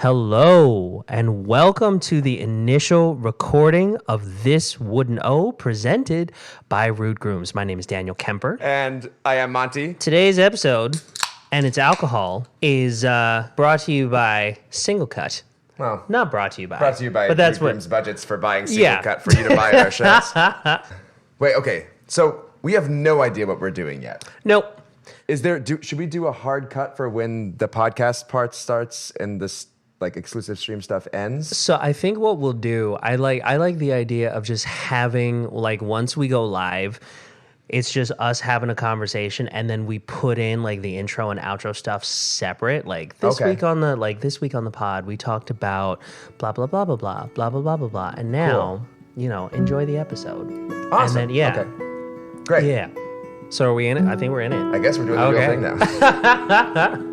Hello, and welcome to the initial recording of This Wooden O presented by Rude Grooms. My name is Daniel Kemper. And I am Monty. Today's episode, and its alcohol, is brought to you by Singlecut. Well, not brought to you by. Brought to you by but that's Rude what Grooms budgets for buying Singlecut for you to buy at our shows. Wait, okay. So we have no idea what we're doing yet. Nope. Should we do a hard cut for when the podcast part starts and this exclusive stream stuff ends? So I think what we'll do, I like the idea of just having once we go live, it's just us having a conversation, and then we put in the intro and outro stuff separate. This week on the pod, we talked about blah blah blah blah blah blah blah blah blah blah, and now enjoy the episode. Awesome. And then Okay. Great. Yeah. So are we in it? I think we're in it. I guess we're doing the real thing now.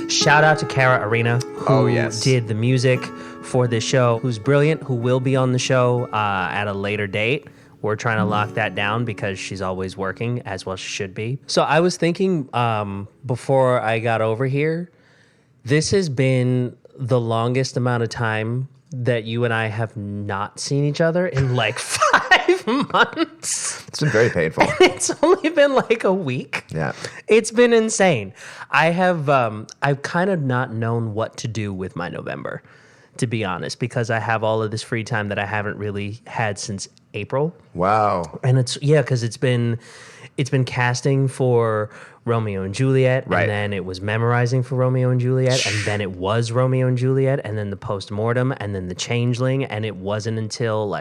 Shout out to Kara Arena, who did the music for this show, who's brilliant, who will be on the show at a later date. We're trying to lock that down because she's always working, as well she should be. So I was thinking before I got over here, this has been the longest amount of time that you and I have not seen each other in 5 months. It's been very painful. And it's only been a week. Yeah. It's been insane. I've kind of not known what to do with my November, to be honest, because I have all of this free time that I haven't really had since April. Wow. And because it's been casting for Romeo and Juliet, right. And then it was memorizing for Romeo and Juliet, and then it was Romeo and Juliet, and then the postmortem, and then the changeling, and it wasn't until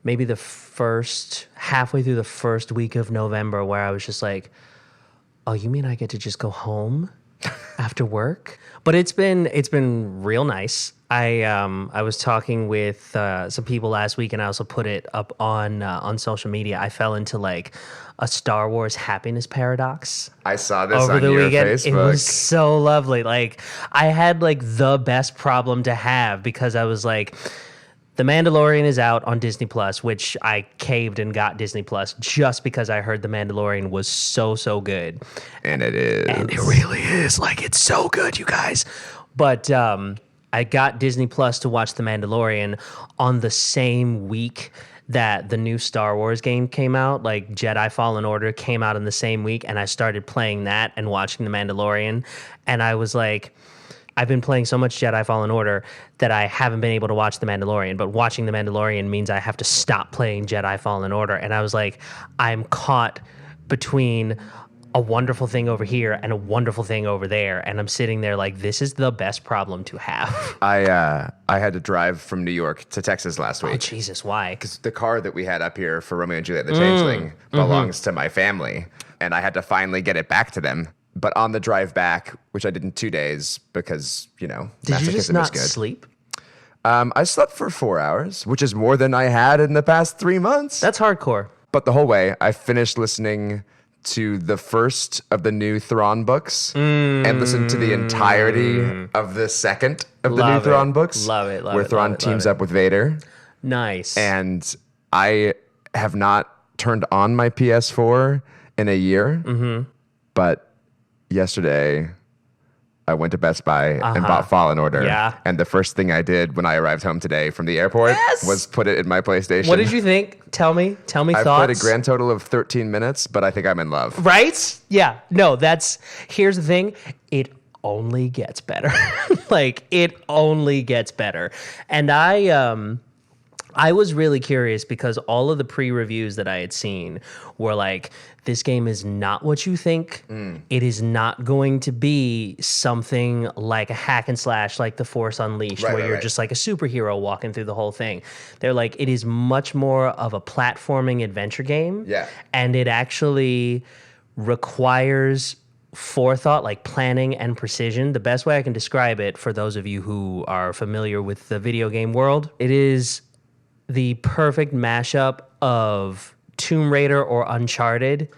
maybe halfway through the first week of November where I was just like, oh, you mean I get to just go home after work? But it's been real nice. I was talking with some people last week, and I also put it up on social media. I fell into a Star Wars happiness paradox. I saw this over on the your weekend. Facebook. It was so lovely. I had the best problem to have because I was the Mandalorian is out on Disney Plus, which I caved and got Disney Plus just because I heard The Mandalorian was so good. And it is. And it really is. It's so good, you guys. But I got Disney Plus to watch The Mandalorian on the same week that the new Star Wars game came out. Jedi Fallen Order came out in the same week, and I started playing that and watching The Mandalorian. And I was I've been playing so much Jedi Fallen Order that I haven't been able to watch The Mandalorian, but watching The Mandalorian means I have to stop playing Jedi Fallen Order. And I was I'm caught between a wonderful thing over here and a wonderful thing over there. And I'm sitting there this is the best problem to have. I had to drive from New York to Texas last week. Oh, Jesus, why? Because the car that we had up here for Romeo and Juliet, the Changeling, belongs to my family. And I had to finally get it back to them. But on the drive back, which I did in 2 days because, Did you just not sleep? I slept for 4 hours, which is more than I had in the past 3 months. That's hardcore. But the whole way, I finished listening to the first of the new Thrawn books and listened to the entirety of the second of the new Thrawn books. Love it. Where Thrawn teams up with Vader. Nice. And I have not turned on my PS4 in a year, but yesterday I went to Best Buy and bought Fallen Order. Yeah. And the first thing I did when I arrived home today from the airport was put it in my PlayStation. What did you think? Tell me thoughts. I played a grand total of 13 minutes, but I think I'm in love. Right? Yeah. No, here's the thing. It only gets better. It only gets better. And I was really curious because all of the pre-reviews that I had seen were this game is not what you think. It is not going to be something like a hack and slash like The Force Unleashed, where you're just a superhero walking through the whole thing. They're it is much more of a platforming adventure game. Yeah. And it actually requires forethought, planning and precision. The best way I can describe it for those of you who are familiar with the video game world, it is the perfect mashup of Tomb Raider or Uncharted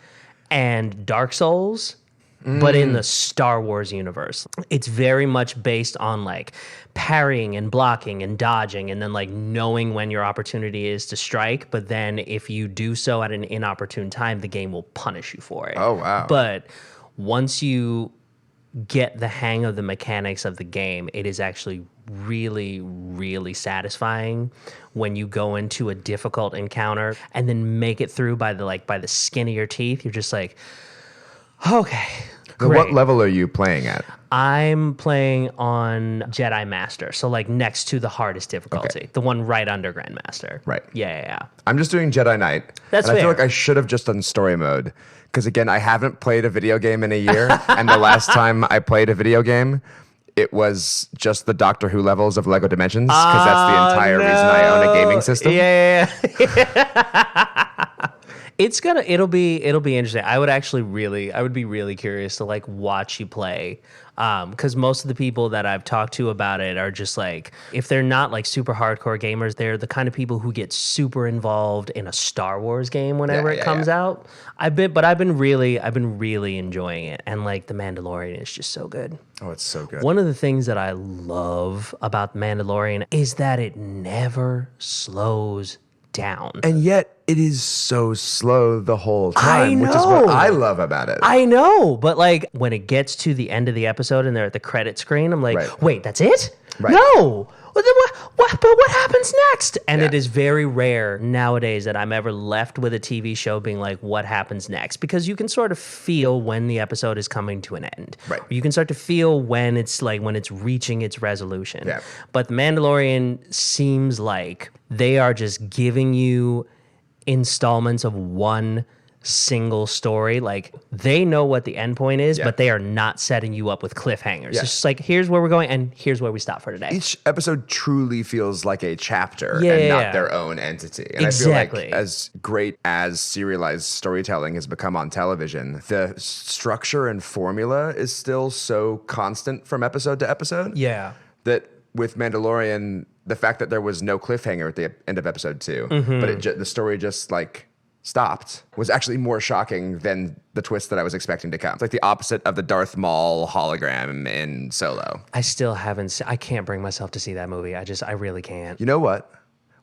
and Dark Souls, but in the Star Wars universe. It's very much based on like parrying and blocking and dodging and then like knowing when your opportunity is to strike. But then if you do so at an inopportune time, the game will punish you for it. Oh, wow. But once you get the hang of the mechanics of the game, it is actually really, really satisfying when you go into a difficult encounter and then make it through by the skin of your teeth. You're just like, okay, great. What level are you playing at? I'm playing on Jedi Master, so like next to the hardest difficulty, the one right under Grandmaster. Right. Yeah. I'm just doing Jedi Knight. That's and I feel fair. like I should have just done story mode. Because again, I haven't played a video game in a year. And the last time I played a video game, it was just the Doctor Who levels of Lego Dimensions. Because that's the entire reason I own a gaming system. Yeah. It'll be interesting. I would be really curious to like watch you play. Because most of the people that I've talked to about it are just like, if they're not like super hardcore gamers, they're the kind of people who get super involved in a Star Wars game whenever it comes out. I've been really enjoying it, and like the Mandalorian is just so good. Oh, it's so good. One of the things that I love about the Mandalorian is that it never slows down. And yet it is so slow the whole time, I which is what know. I love about it. I know, but like when it gets to the end of the episode and they're at the credit screen, I'm like, Right. wait, that's it? Right. No. Well, then but what happens next? And it is very rare nowadays that I'm ever left with a TV show being like, what happens next? Because you can sort of feel when the episode is coming to an end. Right. You can start to feel when it's reaching its resolution. Yeah. But The Mandalorian seems like they are just giving you installments of one single story. Like they know what the end point is, but they are not setting you up with cliffhangers. Yeah. It's just like, here's where we're going and here's where we stop for today. Each episode truly feels like a chapter and Yeah. not their own entity. And Exactly. I feel like as great as serialized storytelling has become on television, the structure and formula is still so constant from episode to episode. Yeah. That with Mandalorian, the fact that there was no cliffhanger at the end of episode 2, but the story just like stopped was actually more shocking than the twist that I was expecting to come. It's like the opposite of the Darth Maul hologram in Solo. I still haven't I can't bring myself to see that movie. I really can't. You know what?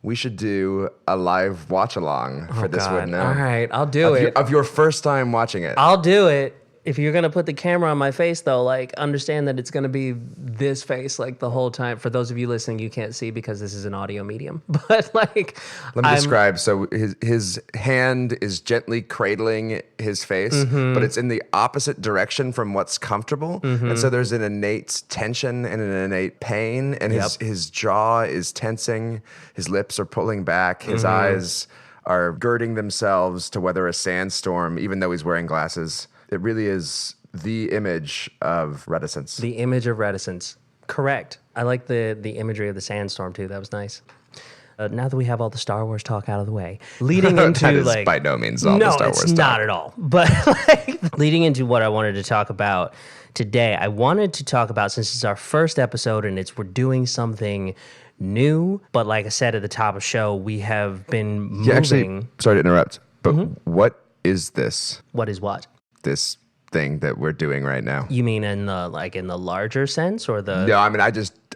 We should do a live watch along for this one now. All right, I'll do it. Of your first time watching it. I'll do it. If you're going to put the camera on my face, though, like, understand that it's going to be this face, like, the whole time. For those of you listening, you can't see because this is an audio medium. But, like... Let me describe. So his hand is gently cradling his face, but it's in the opposite direction from what's comfortable. And so there's an innate tension and an innate pain, and his jaw is tensing. His lips are pulling back. His eyes are girding themselves to weather a sandstorm, even though he's wearing glasses. It really is the image of reticence. The image of reticence. Correct. I like the imagery of the sandstorm, too. That was nice. Now that we have all the Star Wars talk out of the way, leading into that is like... by no means all the Star Wars talk. No, it's not at all. But like, leading into what I wanted to talk about today, I wanted to talk about, since it's our first episode and we're doing something new, but like I said at the top of the show, we have been moving... Yeah, actually, sorry to interrupt, but what is this? What is what? This thing that we're doing right now. You mean in the larger sense, or the... No, I mean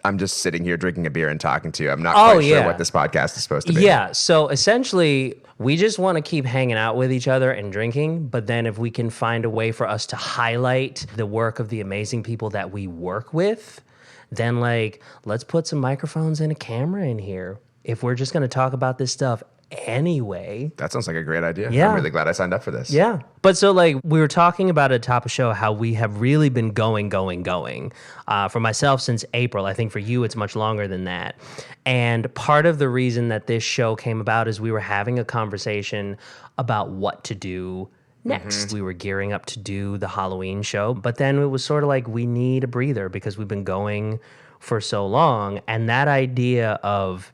I'm just sitting here drinking a beer and talking to you. I'm not quite sure what this podcast is supposed to be. Yeah, so essentially we just want to keep hanging out with each other and drinking, but then if we can find a way for us to highlight the work of the amazing people that we work with, then like let's put some microphones and a camera in here. If we're just going to talk about this stuff anyway. That sounds like a great idea. Yeah. I'm really glad I signed up for this. Yeah. But so like we were talking about at the top of the show how we have really been going. For myself since April. I think for you it's much longer than that. And part of the reason that this show came about is we were having a conversation about what to do next. We were gearing up to do the Halloween show, but then it was sort of like we need a breather because we've been going for so long. And that idea of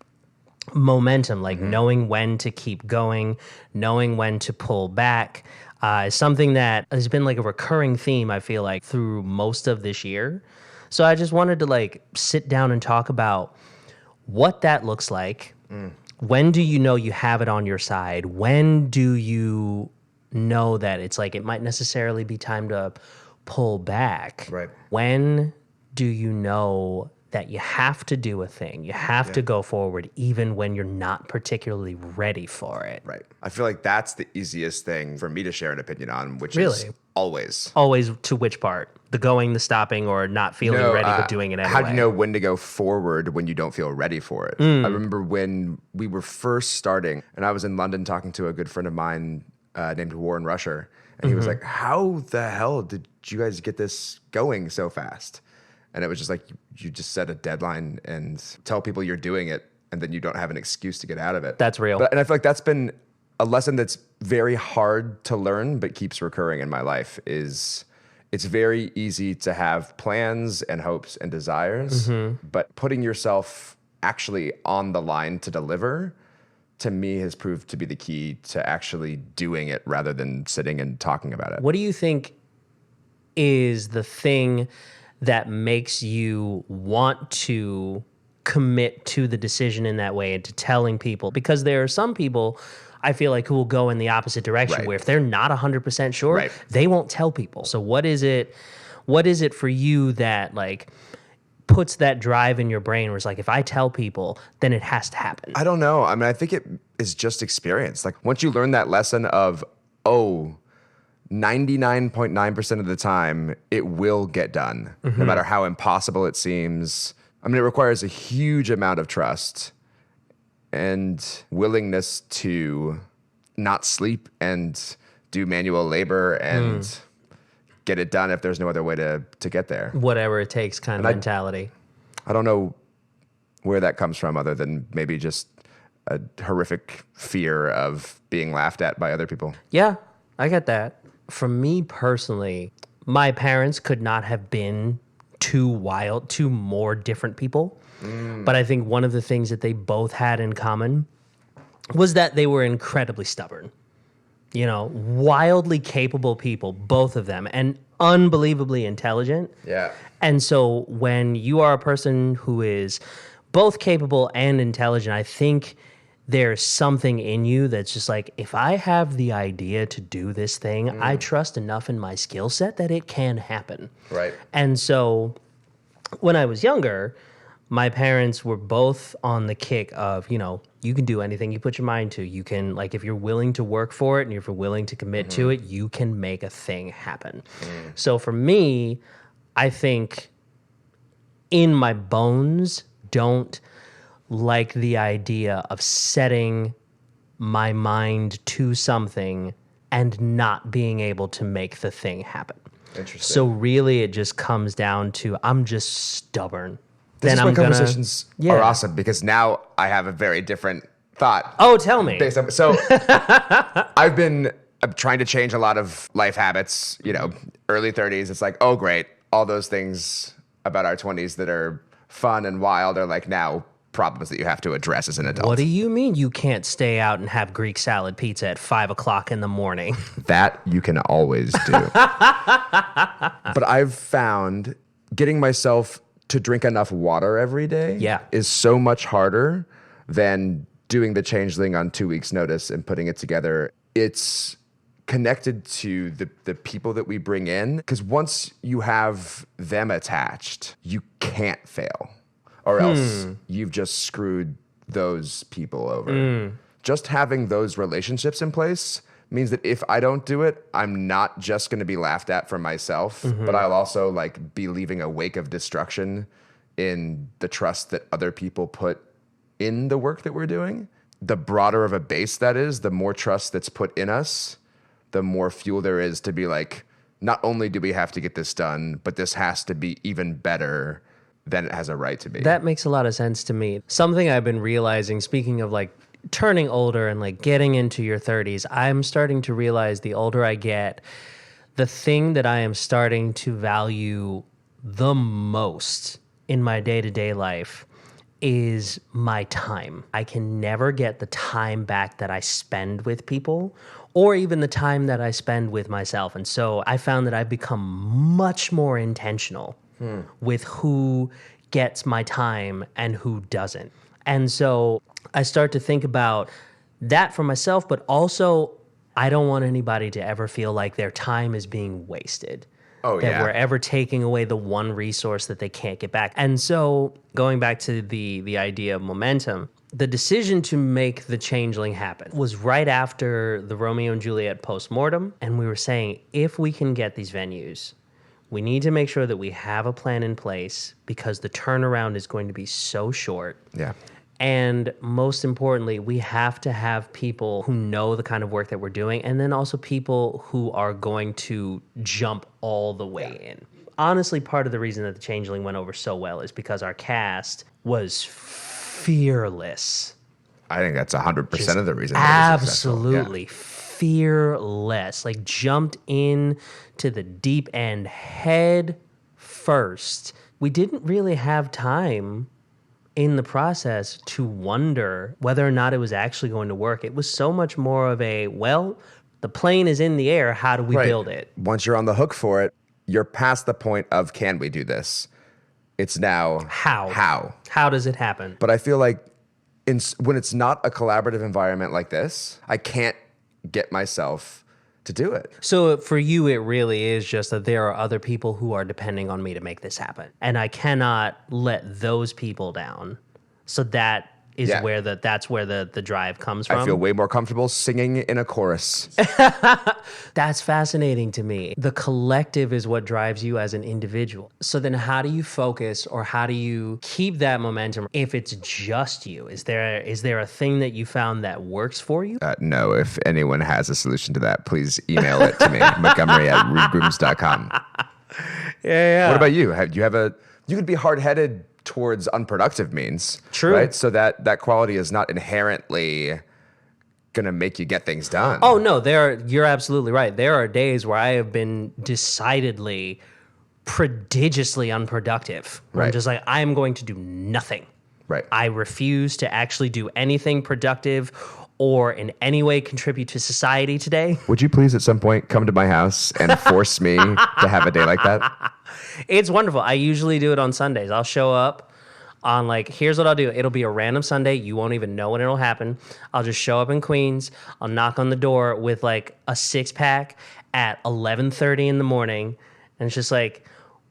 momentum, like knowing when to keep going, knowing when to pull back, is something that has been like a recurring theme, I feel like, through most of this year. So I just wanted to like sit down and talk about what that looks like, When do you know you have it on your side? When do you know that it's like it might necessarily be time to pull back? Right. When do you know that you have to do a thing? You have to go forward even when you're not particularly ready for it. Right. I feel like that's the easiest thing for me to share an opinion on, which Really? is always. Always to which part? The going, the stopping, or not feeling ready but doing it anyway? How do you know when to go forward when you don't feel ready for it? I remember when we were first starting, and I was in London talking to a good friend of mine named Warren Rusher, and he was like, how the hell did you guys get this going so fast? And it was just like, you just set a deadline and tell people you're doing it, and then you don't have an excuse to get out of it. That's real. And I feel like that's been a lesson that's very hard to learn, but keeps recurring in my life. Is it's very easy to have plans and hopes and desires, but putting yourself actually on the line to deliver, to me, has proved to be the key to actually doing it rather than sitting and talking about it. What do you think is the thing that makes you want to commit to the decision in that way and to telling people? Because there are some people, I feel like, who will go in the opposite direction, Right. where if they're not 100% sure, Right. they won't tell people. So what is it for you that like puts that drive in your brain where it's like, if I tell people, then it has to happen? I don't know. I mean, I think it is just experience. Like once you learn that lesson of, 99.9% of the time, it will get done, no matter how impossible it seems. I mean, it requires a huge amount of trust and willingness to not sleep and do manual labor and get it done if there's no other way to get there. Whatever it takes kind of mentality. I don't know where that comes from, other than maybe just a horrific fear of being laughed at by other people. Yeah, I get that. For me personally, my parents could not have been two more different people. But I think one of the things that they both had in common was that they were incredibly stubborn. You know, wildly capable people, both of them, and unbelievably intelligent. Yeah. And so when you are a person who is both capable and intelligent, I think there's something in you that's just like, if I have the idea to do this thing, I trust enough in my skill set that it can happen. Right. And so when I was younger, my parents were both on the kick of, you know, you can do anything you put your mind to. You can, like, if you're willing to work for it and if you're willing to commit to it, you can make a thing happen. So for me, I think in my bones, don't like the idea of setting my mind to something and not being able to make the thing happen. Interesting. So really it just comes down to, I'm just stubborn. This Then is why I'm gonna, conversations are awesome, because now I have a very different thought. oh, tell me. So I'm trying to change a lot of life habits, you know, early 30s. It's like, oh, great. All those things about our 20s that are fun and wild are like now problems that you have to address as an adult. What do you mean you can't stay out and have Greek salad pizza at 5:00 in the morning? That you can always do. But I've found getting myself to drink enough water every day is so much harder than doing the changeling on 2 weeks' notice and putting it together. It's connected to the people that we bring in, because once you have them attached, you can't fail, or else you've just screwed those people over. Just having those relationships in place means that if I don't do it, I'm not just going to be laughed at for myself, but I'll also like be leaving a wake of destruction in the trust that other people put in the work that we're doing. The broader of a base that is, the more trust that's put in us, the more fuel there is to be like, not only do we have to get this done, but this has to be even better than it has a right to be. That makes a lot of sense to me. Something I've been realizing, speaking of like turning older and like getting into your 30s, I'm starting to realize the older I get, the thing that I am starting to value the most in my day-to-day life is my time. I can never get the time back that I spend with people, or even the time that I spend with myself. And so I found that I've become much more intentional with who gets my time and who doesn't. And so I start to think about that for myself, but also I don't want anybody to ever feel like their time is being wasted. Oh, that yeah. we're ever taking away the one resource that they can't get back. And so going back to the idea of momentum, the decision to make the Changeling happen was right after the Romeo and Juliet postmortem. And we were saying, if we can get these venues, we need to make sure that we have a plan in place because the turnaround is going to be so short. Yeah. And most importantly, we have to have people who know the kind of work that we're doing, and then also people who are going to jump all the way in. Honestly, part of the reason that the Changeling went over so well is because our cast was fearless. I think that's 100% of the reason. Absolutely fearless. Like jumped in to the deep end head first. We didn't really have time in the process to wonder whether or not it was actually going to work. It was so much more of a, well, the plane is in the air. How do we build it? Once you're on the hook for it, you're past the point of, can we do this? It's now how does it happen? But I feel like when it's not a collaborative environment like this, I can't get myself to do it. So for you, it really is just that there are other people who are depending on me to make this happen. And I cannot let those people down. So that is where that's where the drive comes from. I feel way more comfortable singing in a chorus. That's fascinating to me. The collective is what drives you as an individual. So then how do you focus or how do you keep that momentum if it's just you? Is there a thing that you found that works for you? No, if anyone has a solution to that, please email it to me, Montgomery at rudegrooms.com. Yeah. What about you? You could be hard-headed towards unproductive means. True. Right? So that quality is not inherently gonna make you get things done. Oh no, you're absolutely right. There are days where I have been decidedly prodigiously unproductive. Right. I'm just like, I'm going to do nothing. Right. I refuse to actually do anything productive or in any way contribute to society today. Would you please at some point come to my house and force me to have a day like that? It's wonderful. I usually do it on Sundays. I'll show up on here's what I'll do. It'll be a random Sunday. You won't even know when it'll happen. I'll just show up in Queens. I'll knock on the door with a 6-pack at 11:30 in the morning. And it's just like,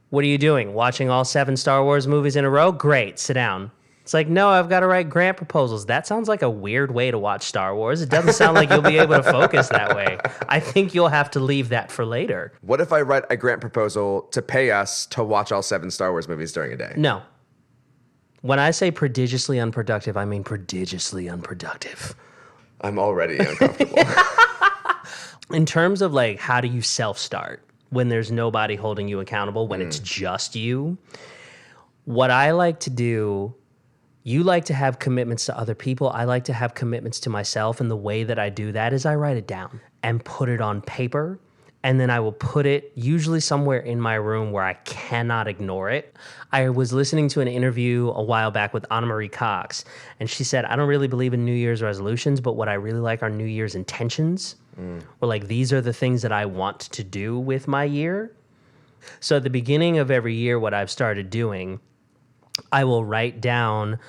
what are you doing? Watching all 7 Star Wars movies in a row? Great. Sit down. It's like, no, I've got to write grant proposals. That sounds like a weird way to watch Star Wars. It doesn't sound like you'll be able to focus that way. I think you'll have to leave that for later. What if I write a grant proposal to pay us to watch all 7 Star Wars movies during a day? No. When I say prodigiously unproductive, I mean prodigiously unproductive. I'm already uncomfortable. In terms of how do you self-start when there's nobody holding you accountable, when it's just you? What I like to do, you like to have commitments to other people. I like to have commitments to myself. And the way that I do that is I write it down and put it on paper. And then I will put it usually somewhere in my room where I cannot ignore it. I was listening to an interview a while back with Anna Marie Cox, and she said, I don't really believe in New Year's resolutions, but what I really like are New Year's intentions. Where these are the things that I want to do with my year. So at the beginning of every year, what I've started doing, I will write down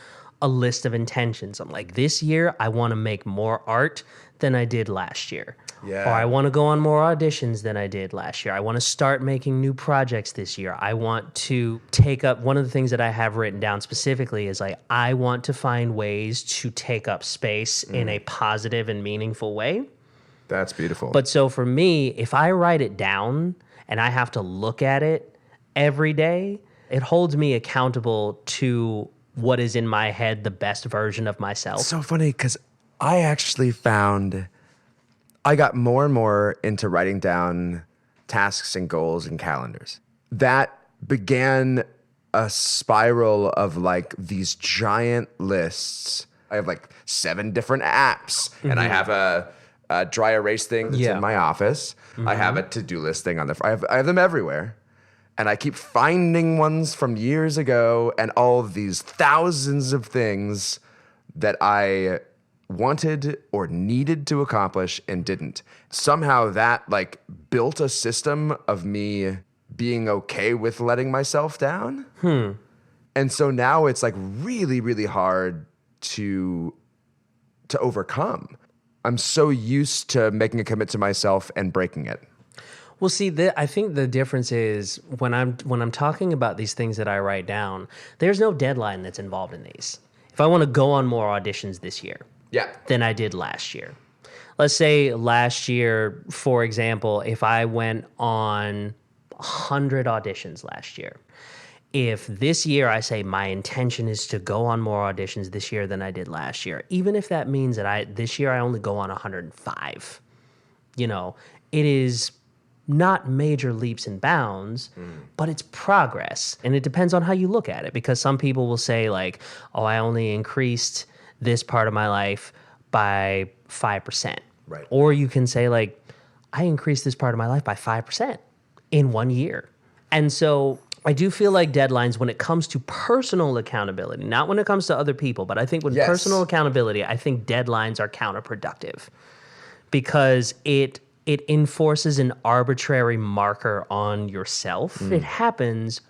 a list of intentions. I'm like, this year, I want to make more art than I did last year. Yeah. Or I want to go on more auditions than I did last year. I want to start making new projects this year. I want to take up, one of the things that I have written down specifically is I want to find ways to take up space in a positive and meaningful way. That's beautiful. But so for me, if I write it down and I have to look at it every day, it holds me accountable to what is in my head the best version of myself. It's so funny because I actually found I got more and more into writing down tasks and goals and calendars. That began a spiral of these giant lists. I have 7 different apps, and I have a dry erase thing that's in my office. I have a to-do list thing on I have them everywhere. And I keep finding ones from years ago and all of these thousands of things that I wanted or needed to accomplish and didn't. Somehow that built a system of me being okay with letting myself down. And so now it's really, really hard to to overcome. I'm so used to making a commitment to myself and breaking it. Well, see, I think the difference is when I'm talking about these things that I write down, there's no deadline that's involved in these. If I want to go on more auditions this year, than I did last year. Let's say last year, for example, if I went on 100 auditions last year, if this year I say my intention is to go on more auditions this year than I did last year, even if that means that this year I only go on 105, it is not major leaps and bounds, but it's progress. And it depends on how you look at it, because some people will say like, oh, I only increased this part of my life by 5%. Right. Or you can say like, I increased this part of my life by 5% in 1 year. And so I do feel like deadlines, when it comes to personal accountability, not when it comes to other people, but I think when personal accountability, I think deadlines are counterproductive, because it enforces an arbitrary marker on yourself. It happens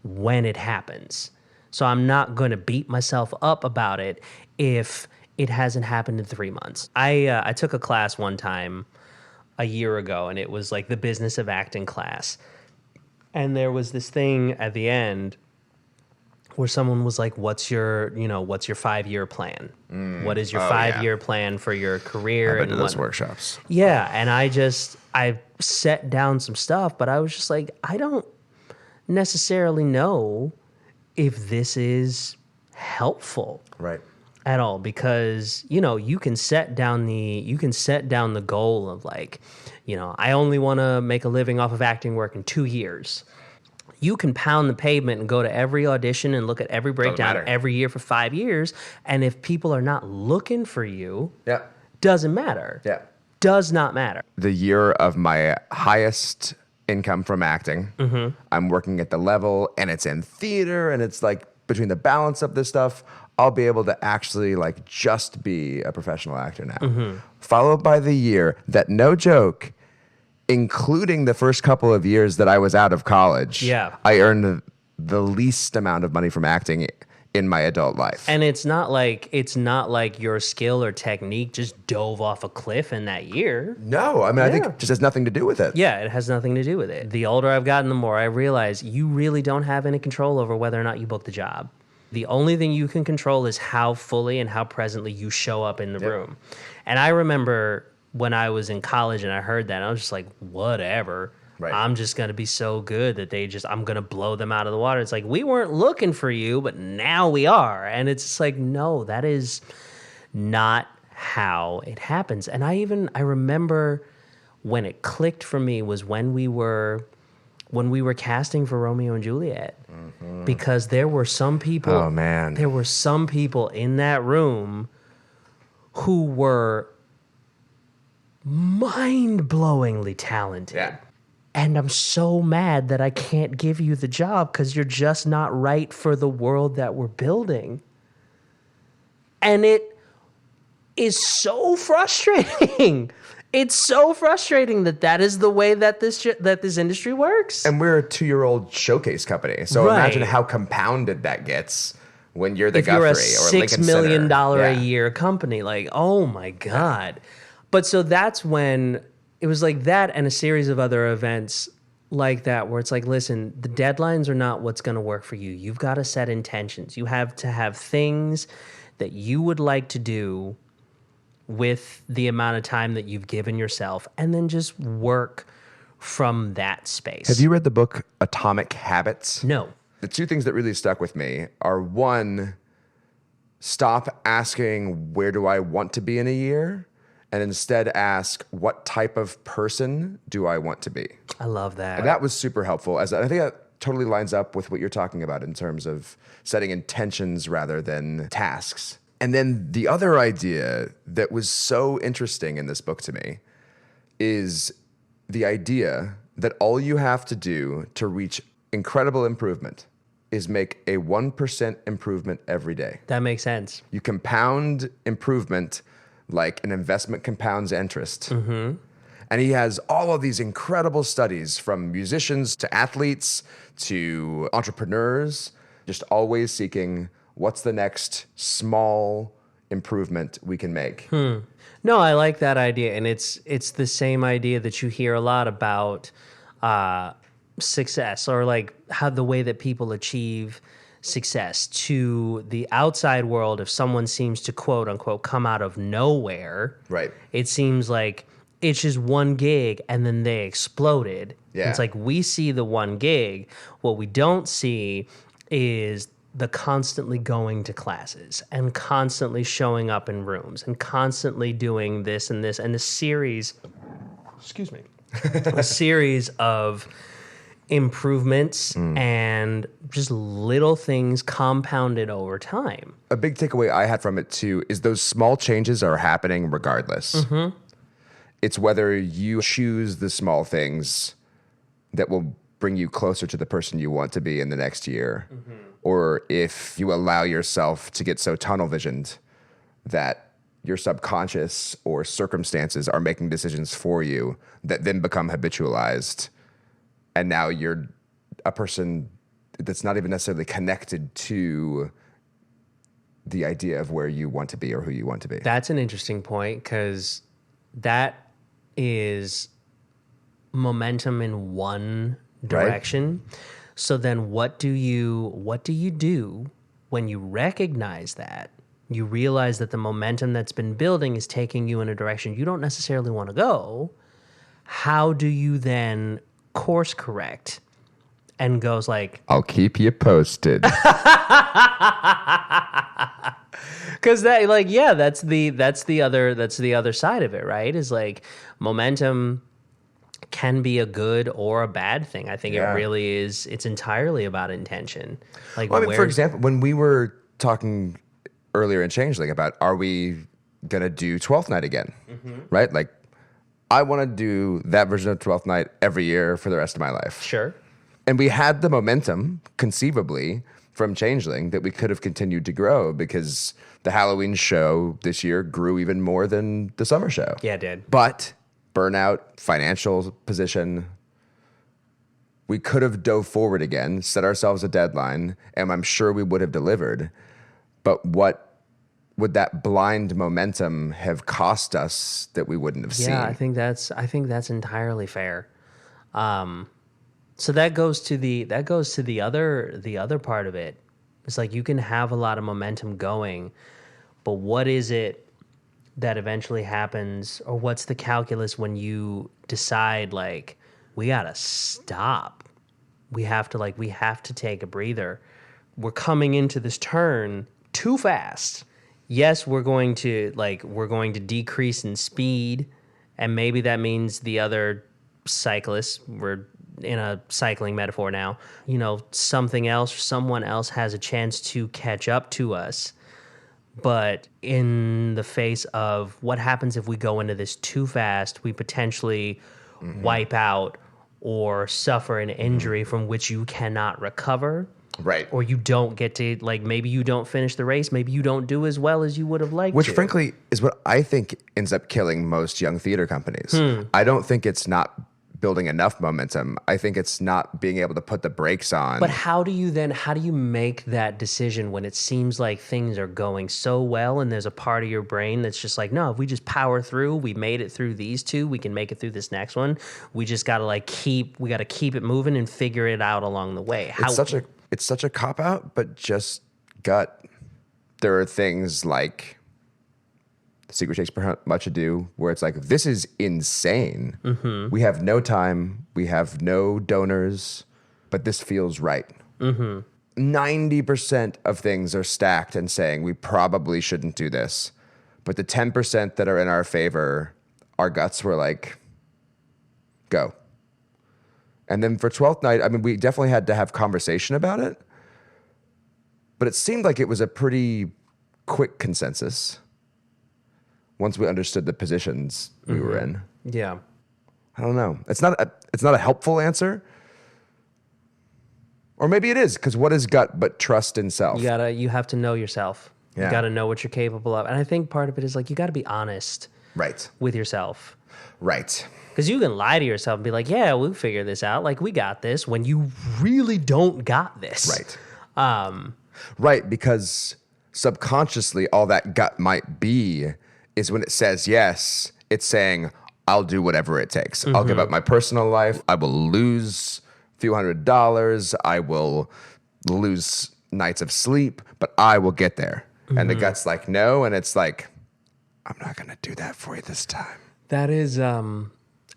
when it happens. So I'm not going to beat myself up about it if it hasn't happened in 3 months. I took a class one time a year ago, and it was like the business of acting class. And there was this thing at the end where someone was like, what's your 5-year plan? What is your 5-year plan for your career? I've been to those workshops. Yeah. And I set down some stuff, but I was just like, I don't necessarily know if this is helpful. Right. At all, because you can set down the goal of like, I only want to make a living off of acting work in 2 years. You can pound the pavement and go to every audition and look at every breakdown every year for 5 years, and if people are not looking for you, doesn't matter. Does not matter. The year of my highest income from acting, I'm working at the level, and it's in theater, and it's like between the balance of this stuff, I'll be able to actually like just be a professional actor now. Followed by the year that, no joke, including the first couple of years that I was out of college, I earned the least amount of money from acting in my adult life. And it's not like your skill or technique just dove off a cliff in that year. No, I mean, I think it just has nothing to do with it. Yeah, it has nothing to do with it. The older I've gotten, the more I realize you really don't have any control over whether or not you book the job. The only thing you can control is how fully and how presently you show up in the room. And I remember when I was in college and I heard that, I was just like, whatever. Right. I'm just going to be so good that I'm going to blow them out of the water. It's like, we weren't looking for you, but now we are. And it's just like, no, that is not how it happens. And I remember when it clicked for me was when we were casting for Romeo and Juliet, because there were some people. Oh man, there were some people in that room who were mind-blowingly talented. Yeah. And I'm so mad that I can't give you the job because you're just not right for the world that we're building. And it is so frustrating. It's so frustrating that is the way that this industry works. And we're a 2-year-old showcase company. So imagine how compounded that gets when you're the Guthrie or Lincoln $6 million Center. a year company. Like, oh my God. But so that's when it was like that, and a series of other events like that where it's like, listen, the deadlines are not what's going to work for you. You've got to set intentions. You have to have things that you would like to do with the amount of time that you've given yourself, and then just work from that space. Have you read the book Atomic Habits? No. The 2 things that really stuck with me are, 1, stop asking where do I want to be in a year, and instead ask what type of person do I want to be. I love that. And that was super helpful. As I think that totally lines up with what you're talking about in terms of setting intentions rather than tasks. And then the other idea that was so interesting in this book to me is the idea that all you have to do to reach incredible improvement is make a 1% improvement every day. That makes sense. You compound improvement like an investment compounds interest. And he has all of these incredible studies from musicians to athletes to entrepreneurs, just always seeking what's the next small improvement we can make. No, I like that idea, and it's the same idea that you hear a lot about success, or like how the way that people achieve success to the outside world. If someone seems to quote unquote come out of nowhere, Right. it seems like it's just one gig and then they exploded. Yeah. It's like we see the one gig. What we don't see is the constantly going to classes and constantly showing up in rooms and constantly doing this and this and a series, excuse me, a series of improvements and just little things compounded over time. A big takeaway I had from it too is those small changes are happening regardless. It's whether you choose the small things that will bring you closer to the person you want to be in the next year, or if you allow yourself to get so tunnel visioned that your subconscious or circumstances are making decisions for you that then become habitualized. And now you're a person that's not even necessarily connected to the idea of where you want to be or who you want to be. That's an interesting point, because that is momentum in one direction. Right. So then what do you do when you recognize that? You realize that the momentum that's been building is taking you in a direction you don't necessarily want to go. How do you then course correct and goes like, I'll keep you posted. Because that, like, yeah, that's the other side of it, right? Is like momentum can be a good or a bad thing. I think it really is. It's entirely about intention. Like, well, I mean, for example, when we were talking earlier in Changeling about, are we going to do 12th Night again? Right? Like, I want to do that version of 12th Night every year for the rest of my life. Sure. And we had the momentum, conceivably, from Changeling that we could have continued to grow, because the Halloween show this year grew even more than the summer show. Yeah, it did. But burnout, financial position, we could have dove forward again, set ourselves a deadline, and I'm sure we would have delivered. But what would that blind momentum have cost us that we wouldn't have seen? Yeah, I think that's entirely fair. So that goes to the other part of it. It's like you can have a lot of momentum going, but what is it that eventually happens, or what's the calculus when you decide, like, we gotta stop? We have to take a breather. We're coming into this turn too fast. Yes, we're going to decrease in speed, and maybe that means the other cyclists, we're in a cycling metaphor now, something else, someone else has a chance to catch up to us. But in the face of what happens if we go into this too fast, we potentially wipe out or suffer an injury from which you cannot recover. Right. Or you don't get to, like, maybe you don't finish the race. Maybe you don't do as well as you would have liked to. Which, frankly, is what I think ends up killing most young theater companies. I don't think it's not building enough momentum. I think it's not being able to put the brakes on. But how do you make that decision when it seems like things are going so well and there's a part of your brain that's just like, no, if we just power through, we made it through these two, we can make it through this next one. We just got to keep it moving and figure it out along the way. It's such a cop-out, but just gut. There are things like The Secret Takes Much Ado, where it's like, this is insane. We have no time. We have no donors, but this feels right. 90% of things are stacked and saying we probably shouldn't do this. But the 10% that are in our favor, our guts were like, go. And then for 12th Night, I mean, we definitely had to have conversation about it, but it seemed like it was a pretty quick consensus once we understood the positions we were in. Yeah. I don't know. It's not a helpful answer. Or maybe it is, because what is gut but trust in self? You have to know yourself. Yeah. You got to know what you're capable of. And I think part of it is, like, you got to be honest with yourself. Right. Because you can lie to yourself and be like, yeah, we'll figure this out. Like, we got this, when you really don't got this. Right. Right, because subconsciously all that gut might be is when it says yes, it's saying, I'll do whatever it takes. I'll give up my personal life. I will lose a few $100s. I will lose nights of sleep, but I will get there. And the gut's like, no. And it's like, I'm not going to do that for you this time. That is,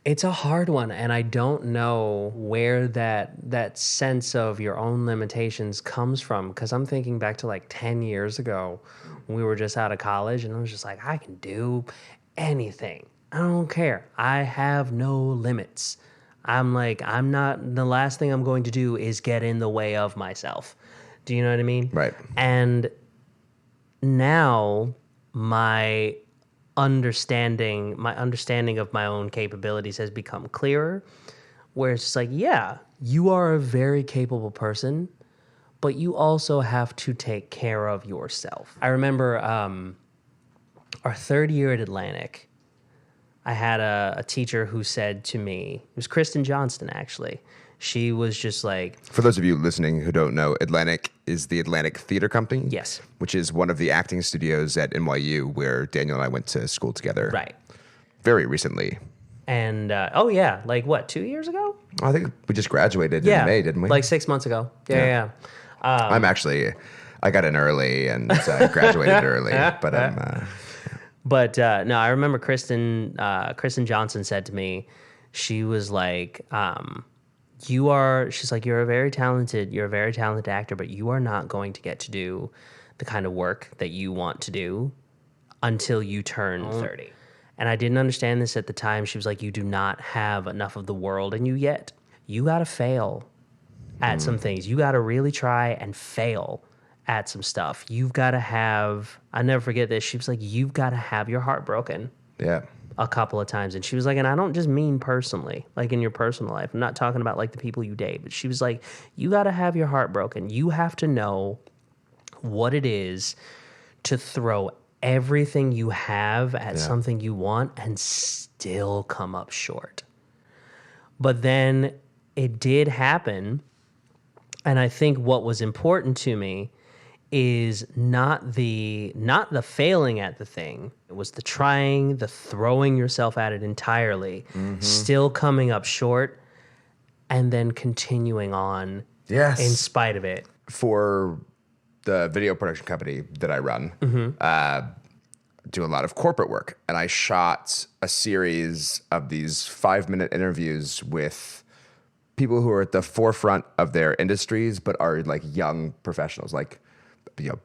it's a hard one. And I don't know where that sense of your own limitations comes from. Because I'm thinking back to like 10 years ago, when we were just out of college, and I was just like, I can do anything. I don't care. I have no limits. I'm not, the last thing I'm going to do is get in the way of myself. Do you know what I mean? Right. And now my understanding of my own capabilities has become clearer, where it's just like, yeah, you are a very capable person, but you also have to take care of yourself. I remember our third year at Atlantic, I had a teacher who said to me, it was Kristen Johnston, actually. She was just like... For those of you listening who don't know, Atlantic is the Atlantic Theater Company. Yes. Which is one of the acting studios at NYU where Daniel and I went to school together. Right. Very recently. And, oh yeah, like what, 2 years ago? I think we just graduated in May, didn't we? Like 6 months ago. Yeah. I got in early and graduated early, but I'm... But no, I remember Kristen Johnson said to me, she was like, you're a very talented actor, but you are not going to get to do the kind of work that you want to do until you turn 30. And I didn't understand this at the time. She was like, you do not have enough of the world in you yet. You got to fail at some things. You got to really try and fail at some stuff. You've got to have, I never forget this. She was like, you've got to have your heart broken. Yeah. A couple of times. And she was like, and I don't just mean personally, like in your personal life. I'm not talking about like the people you date, but she was like, you got to have your heart broken. You have to know what it is to throw everything you have at something you want and still come up short. But then it did happen. And I think what was important to me is not the failing at the thing. It was the trying, the throwing yourself at it entirely, still coming up short, and then continuing on in spite of it. For the video production company that I run, do a lot of corporate work. And I shot a series of these 5-minute interviews with people who are at the forefront of their industries, but are like young professionals, like, you know,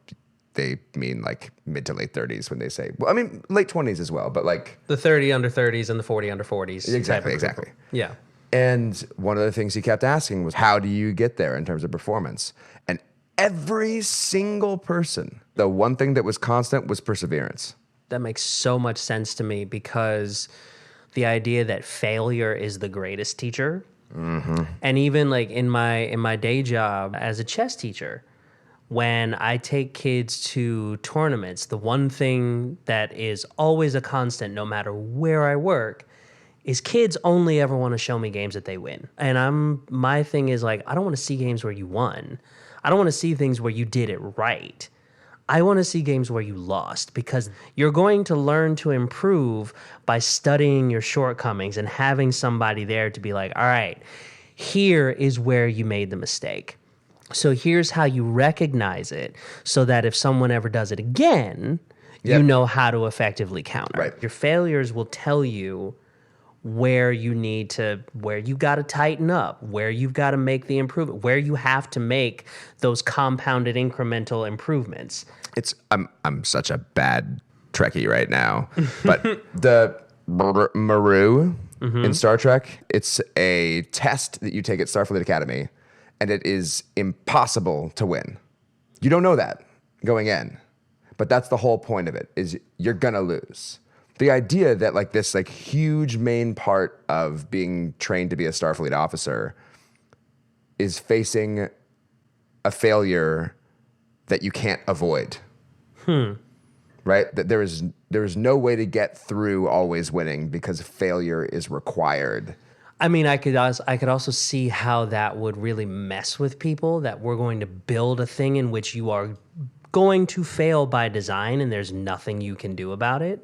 they mean like mid to late 30s when they say, well, I mean, late 20s as well, but like the 30 under 30s and the 40 under 40s. Exactly. Yeah. And one of the things he kept asking was, how do you get there in terms of performance? And every single person, the one thing that was constant was perseverance. That makes so much sense to me, because the idea that failure is the greatest teacher. And even like in my day job as a chess teacher, when I take kids to tournaments, the one thing that is always a constant, no matter where I work, is kids only ever want to show me games that they win. And my thing is like, I don't want to see games where you won. I don't want to see things where you did it right. I want to see games where you lost, because you're going to learn to improve by studying your shortcomings and having somebody there to be like, all right, here is where you made the mistake. So here's how you recognize it, so that if someone ever does it again, you know how to effectively counter. Right. Your failures will tell you where you've got to tighten up, where you've got to make the improvement, where you have to make those compounded incremental improvements. I'm such a bad Trekkie right now, but the Maru in Star Trek, it's a test that you take at Starfleet Academy, and it is impossible to win. You don't know that going in, but that's the whole point of it, is you're gonna lose. The idea that like this like huge main part of being trained to be a Starfleet officer is facing a failure that you can't avoid. Right? That there is no way to get through always winning, because failure is required. I mean, I could also see how that would really mess with people, that we're going to build a thing in which you are going to fail by design, and there's nothing you can do about it.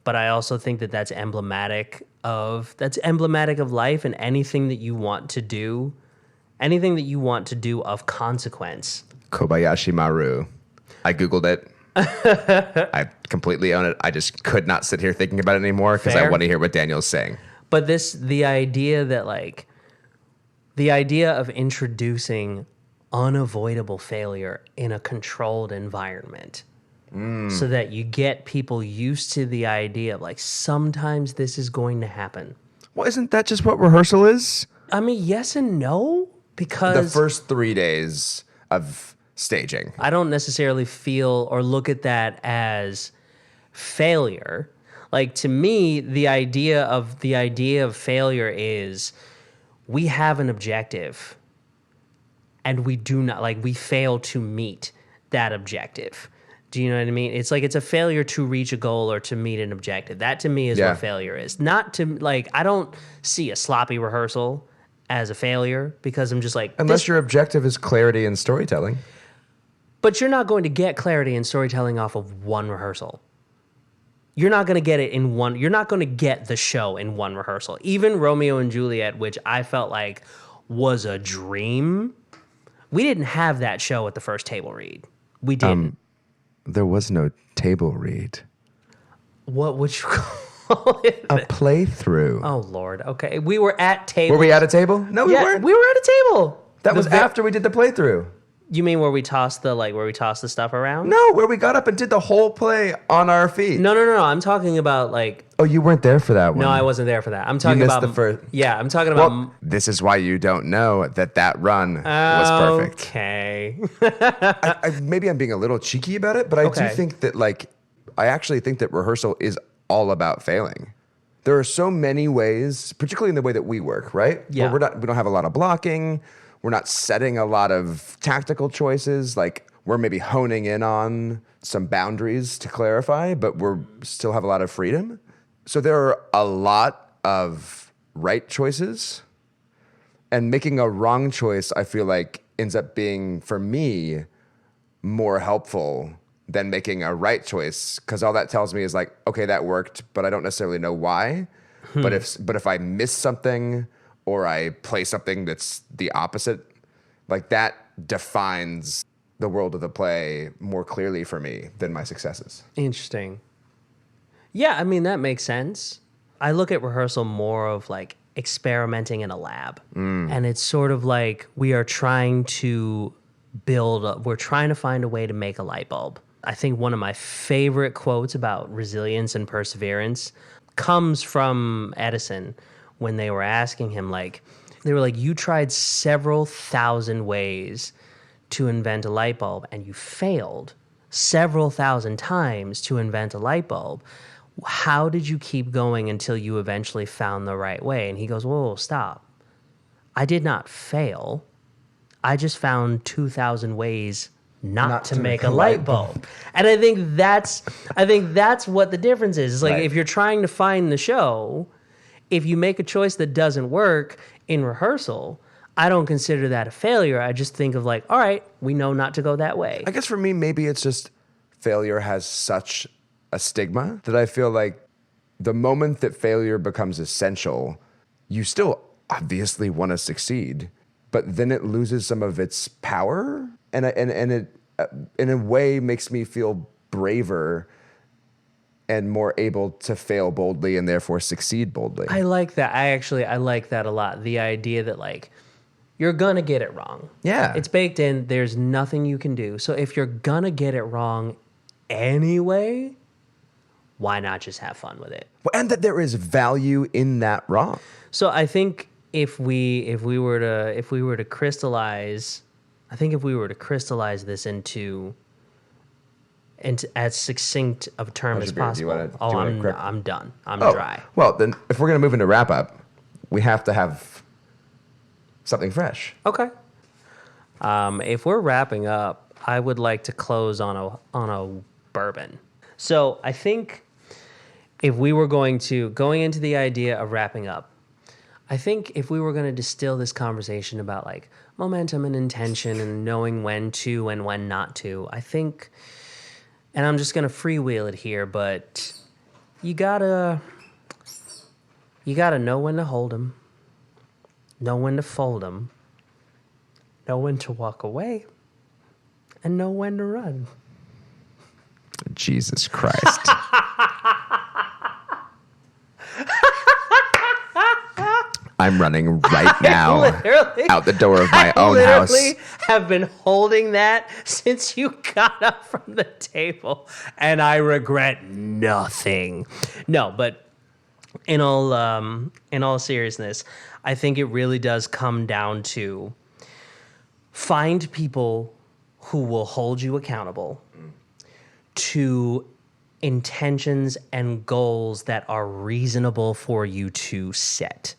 But I also think that that's emblematic of life, and anything that you want to do of consequence. Kobayashi Maru. I Googled it. I completely own it. I just could not sit here thinking about it anymore because I want to hear what Daniel's saying. But the idea of introducing unavoidable failure in a controlled environment so that you get people used to the idea of like, sometimes this is going to happen. Well, isn't that just what rehearsal is? I mean, yes and no, because the first 3 days of staging. I don't necessarily feel or look at that as failure. Like, to me, the idea of failure is we have an objective and we fail to meet that objective. Do you know what I mean? It's like it's a failure to reach a goal or to meet an objective. That to me is what failure is. Not to, like, I don't see a sloppy rehearsal as a failure because I'm just like... Unless your objective is clarity and storytelling. But you're not going to get clarity and storytelling off of one rehearsal. You're not going to get it in one... You're not going to get the show in one rehearsal. Even Romeo and Juliet, which I felt like was a dream, we didn't have that show at the first table read. We didn't. There was no table read. What would you call it? A playthrough. Oh, Lord. Okay. We were at table. Were we at a table? No, we weren't. We were at a table. That was after we did the playthrough. You mean where we tossed the stuff around? No, where we got up and did the whole play on our feet. No. I'm talking about like... Oh, you weren't there for that one. No, I wasn't there for that. I'm talking about... You missed the first... Yeah, I'm talking about... Well, this is why you don't know that run was perfect. Okay. Maybe I'm being a little cheeky about it, but I do think that, like, I actually think that rehearsal is all about failing. There are so many ways, particularly in the way that we work, right? Yeah. Where we don't have a lot of blocking. We're not setting a lot of tactical choices. Like, we're maybe honing in on some boundaries to clarify, but we're still have a lot of freedom. So there are a lot of right choices, and making a wrong choice, I feel like, ends up being, for me, more helpful than making a right choice, because all that tells me is like, okay, that worked, but I don't necessarily know why. But if I miss something or I play something that's the opposite, like, that defines the world of the play more clearly for me than my successes. Interesting. Yeah, I mean, that makes sense. I look at rehearsal more of like experimenting in a lab. And it's sort of like we're trying to find a way to make a light bulb. I think one of my favorite quotes about resilience and perseverance comes from Edison when they were asking him, like, they were like, you tried several thousand ways to invent a light bulb and you failed several thousand times to invent a light bulb. How did you keep going until you eventually found the right way? And he goes, whoa, stop. I did not fail. I just found 2,000 ways not to make a light bulb. And I think that's what the difference is. It's like, if you're trying to find the show, if you make a choice that doesn't work in rehearsal, I don't consider that a failure. I just think of like, all right, we know not to go that way. I guess for me, maybe it's just failure has such a stigma that I feel like the moment that failure becomes essential, you still obviously want to succeed, but then it loses some of its power, and it in a way makes me feel braver and more able to fail boldly and therefore succeed boldly. I like that. I like that a lot. The idea that, like, you're gonna get it wrong. Yeah. It's baked in. There's nothing you can do. So if you're gonna get it wrong anyway, why not just have fun with it? Well, and that there is value in that wrong. So I think if we were to crystallize this into as succinct of a term as possible. I'm done. I'm dry. Well, then if we're gonna move into wrap up, we have to have something fresh. Okay. If we're wrapping up, I would like to close on a bourbon. So I think if we were going into the idea of wrapping up, I think if we were going to distill this conversation about like momentum and intention and knowing when to and when not to, I think, and I'm just going to freewheel it here, but you gotta know when to hold them, know when to fold them, know when to walk away, and know when to run. Jesus Christ. I'm running right now out the door of my own house. I literally have been holding that since you got up from the table, and I regret nothing. No, but in all seriousness, I think it really does come down to find people who will hold you accountable to intentions and goals that are reasonable for you to set.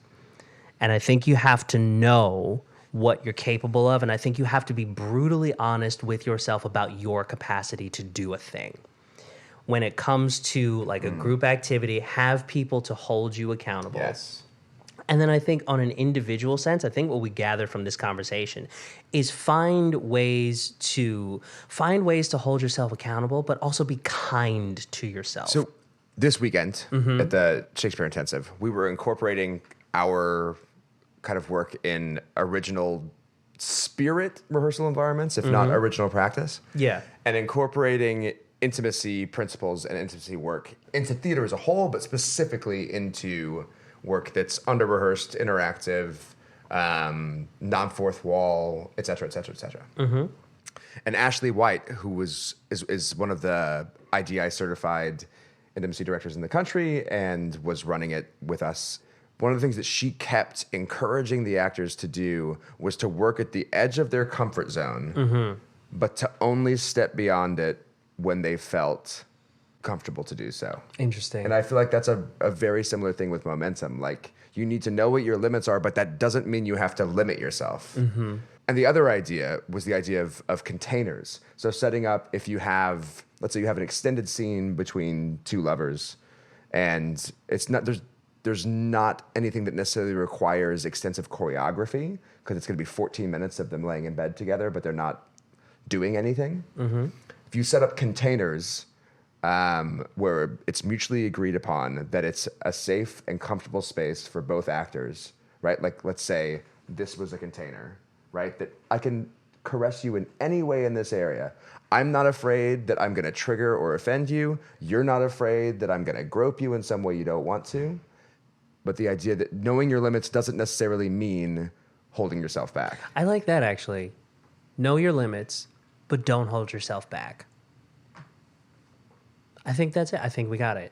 And I think you have to know what you're capable of, and I think you have to be brutally honest with yourself about your capacity to do a thing. When it comes to like a group activity, have people to hold you accountable. Yes. And then I think on an individual sense, I think what we gather from this conversation is find ways to hold yourself accountable, but also be kind to yourself. So this weekend at the Shakespeare Intensive, we were incorporating our kind of work in original spirit rehearsal environments, if not original practice. Yeah. And incorporating intimacy principles and intimacy work into theater as a whole, but specifically into work that's under-rehearsed, interactive, non-fourth wall, et cetera, et cetera, et cetera. Mm-hmm. And Ashley White, who is one of the IDI certified intimacy directors in the country and was running it with us, one of the things that she kept encouraging the actors to do was to work at the edge of their comfort zone, but to only step beyond it when they felt comfortable to do so. Interesting. And I feel like that's a very similar thing with momentum. Like, you need to know what your limits are, but that doesn't mean you have to limit yourself. Mm-hmm. And the other idea was the idea of containers. So setting up, if you have, let's say you have an extended scene between two lovers, and it's not, there's not anything that necessarily requires extensive choreography, because it's going to be 14 minutes of them laying in bed together, but they're not doing anything. Mm-hmm. If you set up containers where it's mutually agreed upon that it's a safe and comfortable space for both actors, right? Like, let's say this was a container, right? That I can caress you in any way in this area. I'm not afraid that I'm going to trigger or offend you. You're not afraid that I'm going to grope you in some way you don't want to. But the idea that knowing your limits doesn't necessarily mean holding yourself back. I like that, actually. Know your limits, but don't hold yourself back. I think that's it. I think we got it.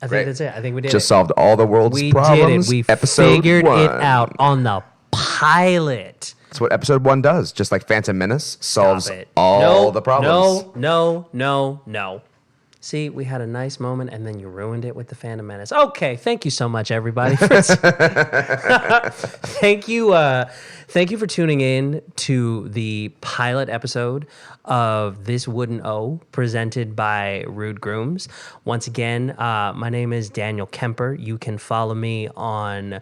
I think that's it. I think we did Just solved all the world's problems. We did it. We figured it out on the pilot. That's what episode 1 does. Just like Phantom Menace solves all the problems. No. See, we had a nice moment, and then you ruined it with the Phantom Menace. Okay, thank you so much, everybody. Thank you for tuning in to the pilot episode of This Wouldn't O, presented by Rude Grooms. Once again, my name is Daniel Kemper. You can follow me on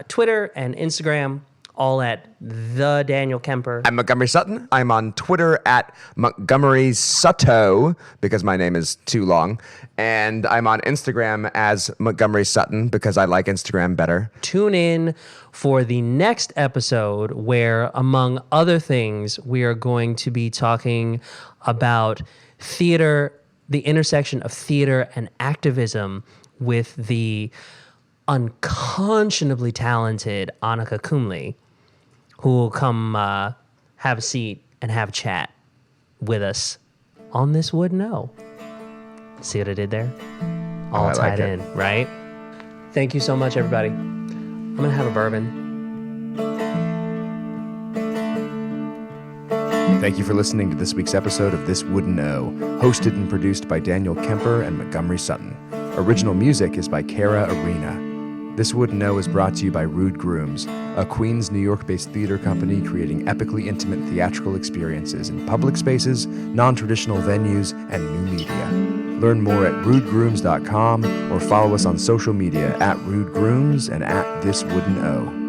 Twitter and Instagram, all at the Daniel Kemper. I'm Montgomery Sutton. I'm on Twitter at Montgomery Sutto, because my name is too long. And I'm on Instagram as Montgomery Sutton, because I like Instagram better. Tune in for the next episode where, among other things, we are going to be talking about theater, the intersection of theater and activism, with the unconscionably talented Annika Kumli, who will come have a seat and have a chat with us on This Would Know. See what I did there? All tied in, right? Thank you so much, everybody. I'm going to have a bourbon. Thank you for listening to this week's episode of This Wouldn't Know, hosted and produced by Daniel Kemper and Montgomery Sutton. Original music is by Kara Arena. This Wouldn't Know is brought to you by Rude Grooms, a Queens, New York-based theater company creating epically intimate theatrical experiences in public spaces, non-traditional venues, and new media. Learn more at rudegrooms.com or follow us on social media at Rude Grooms and at This Wooden O.